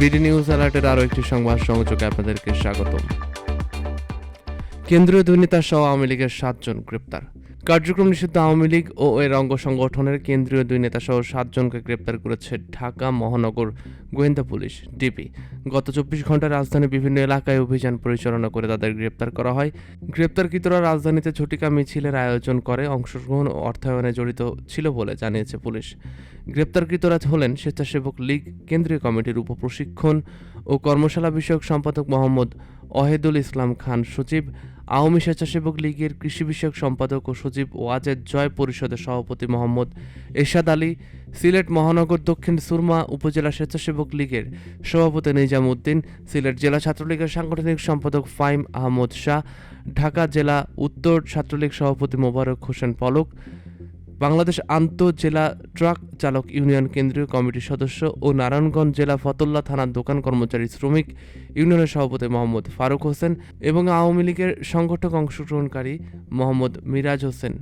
BD news অ্যালার্টের আরও একটি সংবাদ সংযোগে আপনাদেরকে স্বাগতম। কেন্দ্রীয় দুর্নীতি সহ আওয়ামী লীগের 7 জন গ্রেপ্তার। কার্যক্রম নিষিদ্ধ আওয়ামী লীগ ও এর অঙ্গ সংগঠনের কেন্দ্রীয় দুই নেতা সহ 7 জনকে গ্রেপ্তার করেছে ঢাকা মহানগর গোয়েন্দা পুলিশ ডিবি। গত 24 ঘন্টায় রাজধানীর বিভিন্ন এলাকায় অভিযান পরিচালনা করে তাদের গ্রেপ্তার করা হয়। গ্রেপ্তারকৃতরা রাজধানীতে ঝটিকা মিছিলের আয়োজন করে অংশগ্রহণ ও অর্থায়নে জড়িত ছিল বলে জানিয়েছে পুলিশ। গ্রেপ্তারকৃতরা হলেন স্বেচ্ছাসেবক লীগ কেন্দ্রীয় কমিটির উপপ্রশিক্ষণ ও কর্মশালা বিষয়ক সম্পাদক মোহাম্মদ ওয়াহেদুল ইসলাম খান সচিব, আওয়ামী স্বেচ্ছাসেবক লীগের কৃষি বিষয়ক সম্পাদক ও সচিব ওয়াজেদ জয় পরিষদের সভাপতি মোহাম্মদ এরশাদ আলী, সিলেট মহানগর দক্ষিণ সুরমা উপজেলা স্বেচ্ছাসেবক লীগের সভাপতি নিজাম উদ্দিন, সিলেট জেলা ছাত্রলীগের সাংগঠনিক সম্পাদক ফাইম আহমদ শাহ, ঢাকা জেলা উত্তর ছাত্রলীগ সভাপতি মোবারক হোসেন পলক, বাংলাদেশ আন্তঃজেলা ট্রাক চালক ইউনিয়ন কেন্দ্রীয় কমিটির সদস্য ও নারায়ণগঞ্জ জেলা ফতুল্লা থানার দোকান কর্মচারী শ্রমিক ইউনিয়নের সভাপতি মোহাম্মদ ফারুক হোসেন এবং আওয়ামী লীগের সংগঠক অংশগ্রহণকারী মোহাম্মদ মিরাজ হোসেন।